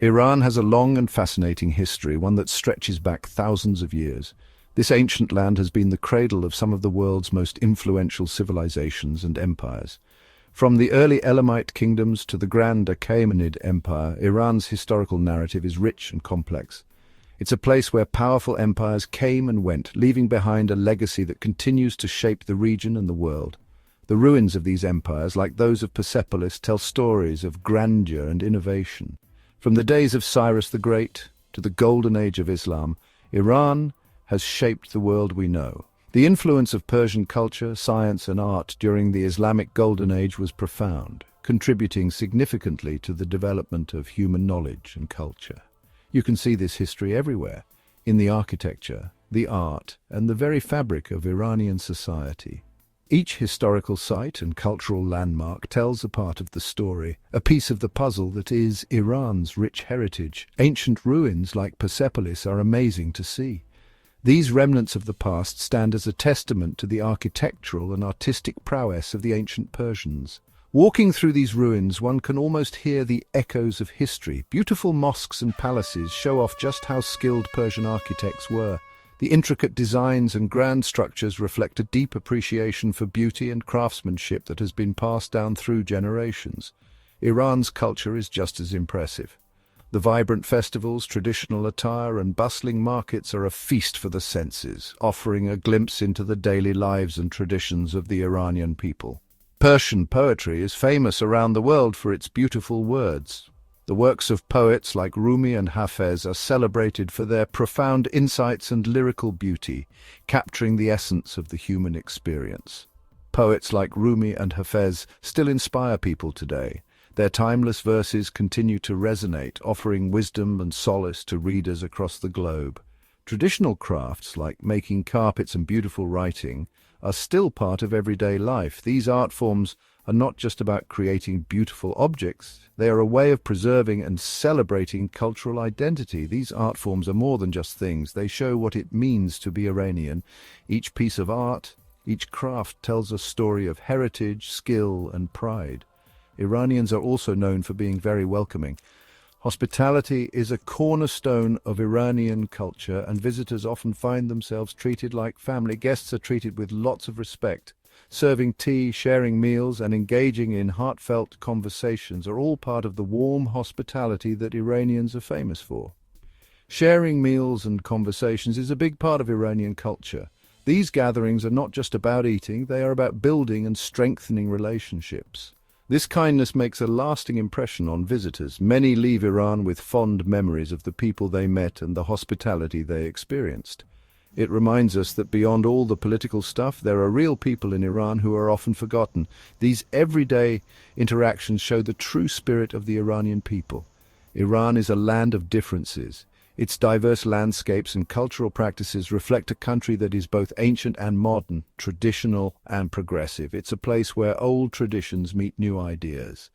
Iran has a long and fascinating history, one that stretches back thousands of years. This ancient land has been the cradle of some of the world's most influential civilizations and empires. From the early Elamite kingdoms to the grand Achaemenid Empire, Iran's historical narrative is rich and complex. It's a place where powerful empires came and went, leaving behind a legacy that continues to shape the region and the world. The ruins of these empires, like those of Persepolis, tell stories of grandeur and innovation. From the days of Cyrus the Great to the golden age of Islam, Iran has shaped the world we know. The influence of Persian culture, science and art during the Islamic Golden Age was profound, contributing significantly to the development of human knowledge and culture. You can see this history everywhere, in the architecture, the art, and the very fabric of Iranian society. Each historical site and cultural landmark tells a part of the story, a piece of the puzzle that is Iran's rich heritage. Ancient ruins like Persepolis are amazing to see. These remnants of the past stand as a testament to the architectural and artistic prowess of the ancient Persians. Walking through these ruins, one can almost hear the echoes of history. Beautiful mosques and palaces show off just how skilled Persian architects were. The intricate designs and grand structures reflect a deep appreciation for beauty and craftsmanship that has been passed down through generations. Iran's culture is just as impressive. The vibrant festivals, traditional attire, and bustling markets are a feast for the senses, offering a glimpse into the daily lives and traditions of the Iranian people. Persian poetry is famous around the world for its beautiful words. The works of poets like Rumi and Hafez are celebrated for their profound insights and lyrical beauty, capturing the essence of the human experience. Poets like Rumi and Hafez still inspire people today. Their timeless verses continue to resonate, offering wisdom and solace to readers across the globe. Traditional crafts like making carpets and beautiful writing are still part of everyday life. These art forms are not just about creating beautiful objects, they are a way of preserving and celebrating cultural identity. These art forms are more than just things, they show what it means to be Iranian. Each piece of art, each craft tells a story of heritage, skill, and pride. Iranians are also known for being very welcoming. Hospitality is a cornerstone of Iranian culture, and visitors often find themselves treated like family. Guests are treated with lots of respect. Serving tea, sharing meals, and engaging in heartfelt conversations are all part of the warm hospitality that Iranians are famous for. Sharing meals and conversations is a big part of Iranian culture. These gatherings are not just about eating, they are about building and strengthening relationships. This kindness makes a lasting impression on visitors. Many leave Iran with fond memories of the people they met and the hospitality they experienced. It reminds us that beyond all the political stuff, there are real people in Iran who are often forgotten. These everyday interactions show the true spirit of the Iranian people. Iran is a land of differences. Its diverse landscapes and cultural practices reflect a country that is both ancient and modern, traditional and progressive. It's a place where old traditions meet new ideas.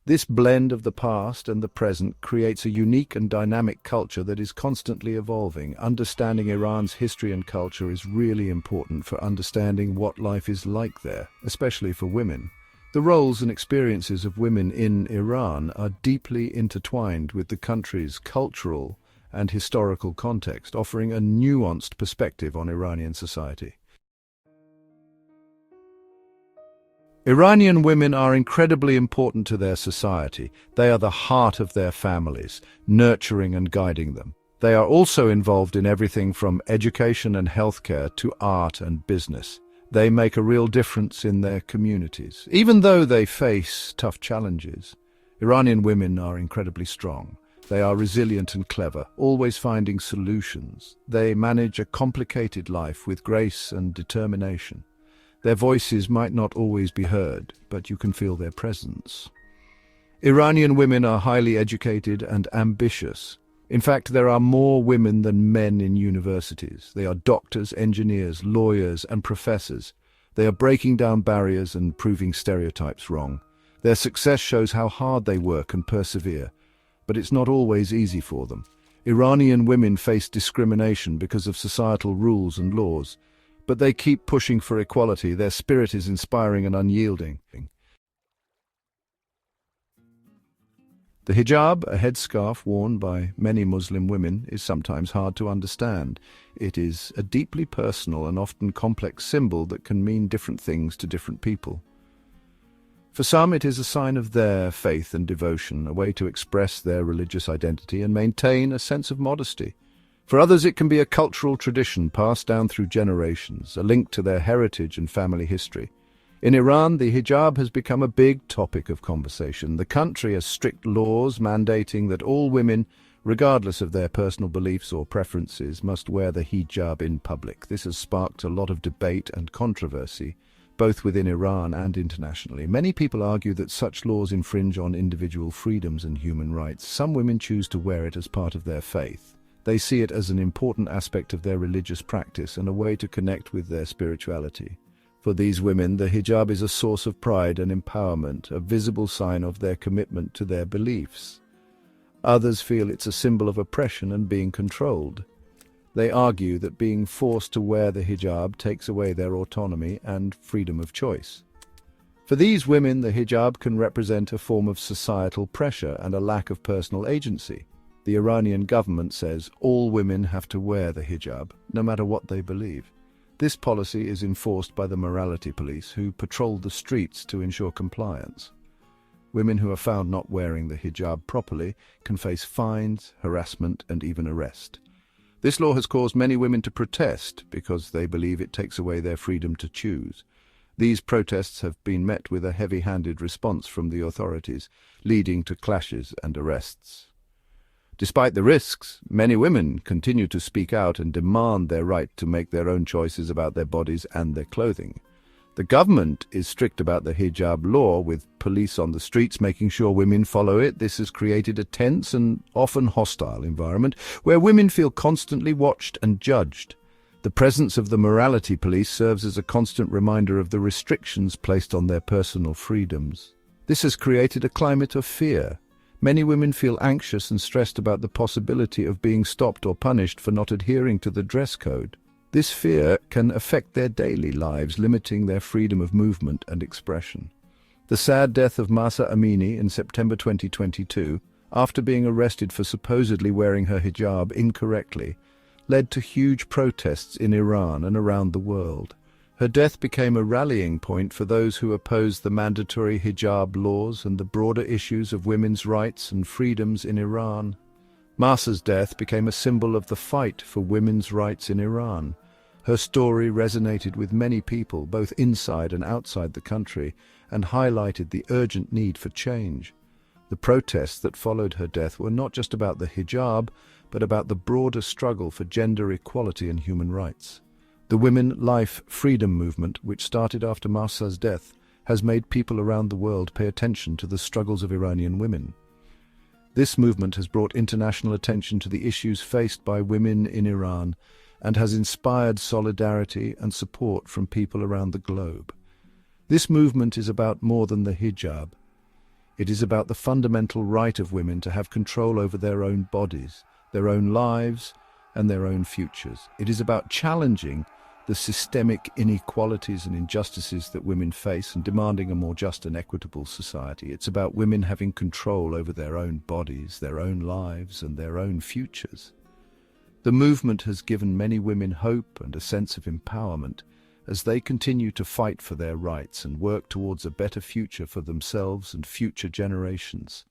This blend of the past and the present creates a unique and dynamic culture that is constantly evolving. Understanding Iran's history and culture is really important for understanding what life is like there, especially for women. The roles and experiences of women in Iran are deeply intertwined with the country's cultural and historical context, offering a nuanced perspective on Iranian society. Iranian women are incredibly important to their society. They are the heart of their families, nurturing and guiding them. They are also involved in everything from education and healthcare to art and business. They make a real difference in their communities. Even though they face tough challenges, Iranian women are incredibly strong. They are resilient and clever, always finding solutions. They manage a complicated life with grace and determination. Their voices might not always be heard, but you can feel their presence. Iranian women are highly educated and ambitious. In fact, there are more women than men in universities. They are doctors, engineers, lawyers, and professors. They are breaking down barriers and proving stereotypes wrong. Their success shows how hard they work and persevere, but it's not always easy for them. Iranian women face discrimination because of societal rules and laws, but they keep pushing for equality. Their spirit is inspiring and unyielding. The hijab, a headscarf worn by many Muslim women, is sometimes hard to understand. It is a deeply personal and often complex symbol that can mean different things to different people. For some, it is a sign of their faith and devotion, a way to express their religious identity and maintain a sense of modesty. For others, it can be a cultural tradition passed down through generations, a link to their heritage and family history. In Iran, the hijab has become a big topic of conversation. The country has strict laws mandating that all women, regardless of their personal beliefs or preferences, must wear the hijab in public. This has sparked a lot of debate and controversy, both within Iran and internationally. Many people argue that such laws infringe on individual freedoms and human rights. Some women choose to wear it as part of their faith. They see it as an important aspect of their religious practice and a way to connect with their spirituality. For these women, the hijab is a source of pride and empowerment, a visible sign of their commitment to their beliefs. Others feel it's a symbol of oppression and being controlled. They argue that being forced to wear the hijab takes away their autonomy and freedom of choice. For these women, the hijab can represent a form of societal pressure and a lack of personal agency. The Iranian government says all women have to wear the hijab, no matter what they believe. This policy is enforced by the morality police, who patrol the streets to ensure compliance. Women who are found not wearing the hijab properly can face fines, harassment, and even arrest. This law has caused many women to protest because they believe it takes away their freedom to choose. These protests have been met with a heavy-handed response from the authorities, leading to clashes and arrests. Despite the risks, many women continue to speak out and demand their right to make their own choices about their bodies and their clothing. The government is strict about the hijab law, with police on the streets making sure women follow it. This has created a tense and often hostile environment where women feel constantly watched and judged. The presence of the morality police serves as a constant reminder of the restrictions placed on their personal freedoms. This has created a climate of fear. Many women feel anxious and stressed about the possibility of being stopped or punished for not adhering to the dress code. This fear can affect their daily lives, limiting their freedom of movement and expression. The sad death of Mahsa Amini in September 2022, after being arrested for supposedly wearing her hijab incorrectly, led to huge protests in Iran and around the world. Her death became a rallying point for those who opposed the mandatory hijab laws and the broader issues of women's rights and freedoms in Iran. Mahsa's death became a symbol of the fight for women's rights in Iran. Her story resonated with many people, both inside and outside the country, and highlighted the urgent need for change. The protests that followed her death were not just about the hijab, but about the broader struggle for gender equality and human rights. The Women, Life, Freedom movement, which started after Mahsa's death, has made people around the world pay attention to the struggles of Iranian women. This movement has brought international attention to the issues faced by women in Iran and has inspired solidarity and support from people around the globe. This movement is about more than the hijab. It is about the fundamental right of women to have control over their own bodies, their own lives, and their own futures. It is about challenging the systemic inequalities and injustices that women face and demanding a more just and equitable society. It's about women having control over their own bodies, their own lives, and their own futures. The movement has given many women hope and a sense of empowerment as they continue to fight for their rights and work towards a better future for themselves and future generations.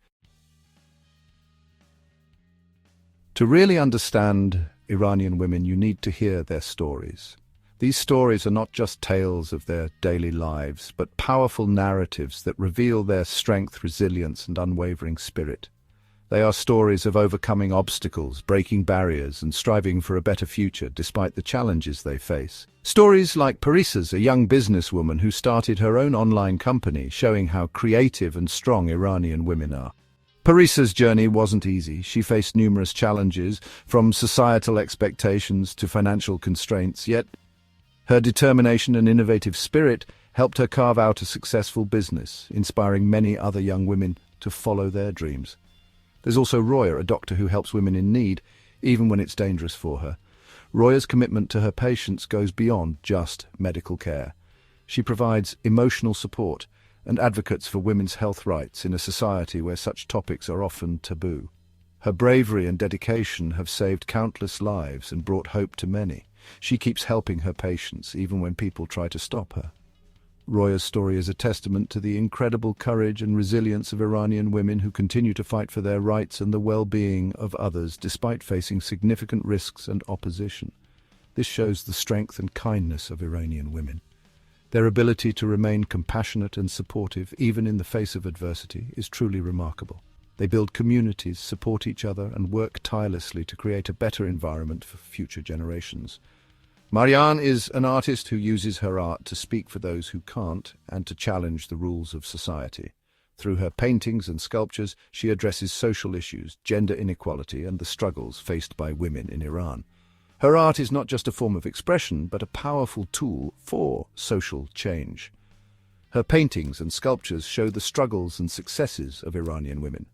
To really understand Iranian women, you need to hear their stories. These stories are not just tales of their daily lives, but powerful narratives that reveal their strength, resilience, and unwavering spirit. They are stories of overcoming obstacles, breaking barriers, and striving for a better future despite the challenges they face. Stories like Parisa's, a young businesswoman who started her own online company, showing how creative and strong Iranian women are. Parisa's journey wasn't easy. She faced numerous challenges, from societal expectations to financial constraints, yet her determination and innovative spirit helped her carve out a successful business, inspiring many other young women to follow their dreams. There's also Roya, a doctor who helps women in need, even when it's dangerous for her. Roya's commitment to her patients goes beyond just medical care. She provides emotional support and advocates for women's health rights in a society where such topics are often taboo. Her bravery and dedication have saved countless lives and brought hope to many. She keeps helping her patients, even when people try to stop her. Roya's story is a testament to the incredible courage and resilience of Iranian women who continue to fight for their rights and the well-being of others despite facing significant risks and opposition. This shows the strength and kindness of Iranian women. Their ability to remain compassionate and supportive, even in the face of adversity, is truly remarkable. They build communities, support each other, and work tirelessly to create a better environment for future generations. Marianne is an artist who uses her art to speak for those who can't and to challenge the rules of society. Through her paintings and sculptures, she addresses social issues, gender inequality, and the struggles faced by women in Iran. Her art is not just a form of expression, but a powerful tool for social change. Her paintings and sculptures show the struggles and successes of Iranian women.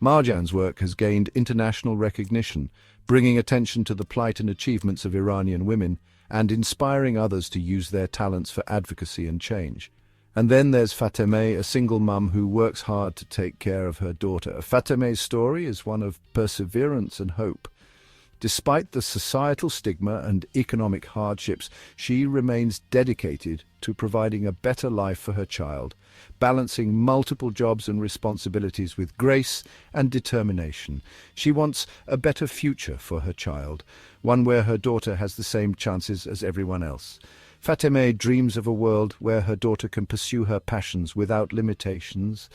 Marjan's work has gained international recognition, bringing attention to the plight and achievements of Iranian women and inspiring others to use their talents for advocacy and change. And then there's Fatemeh, a single mum who works hard to take care of her daughter. Fatemeh's story is one of perseverance and hope. Despite the societal stigma and economic hardships, she remains dedicated to providing a better life for her child, balancing multiple jobs and responsibilities with grace and determination. She wants a better future for her child, one where her daughter has the same chances as everyone else. Fatemeh dreams of a world where her daughter can pursue her passions without limitations,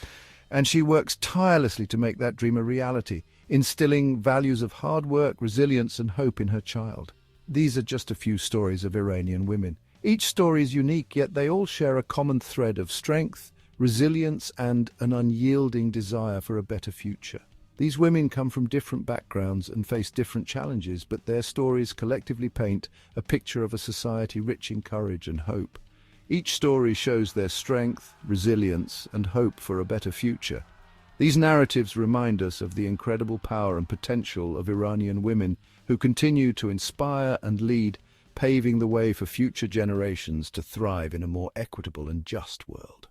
and she works tirelessly to make that dream a reality, instilling values of hard work, resilience, and hope in her child. These are just a few stories of Iranian women. Each story is unique, yet they all share a common thread of strength, resilience, and an unyielding desire for a better future. These women come from different backgrounds and face different challenges, but their stories collectively paint a picture of a society rich in courage and hope. Each story shows their strength, resilience, and hope for a better future. These narratives remind us of the incredible power and potential of Iranian women who continue to inspire and lead, paving the way for future generations to thrive in a more equitable and just world.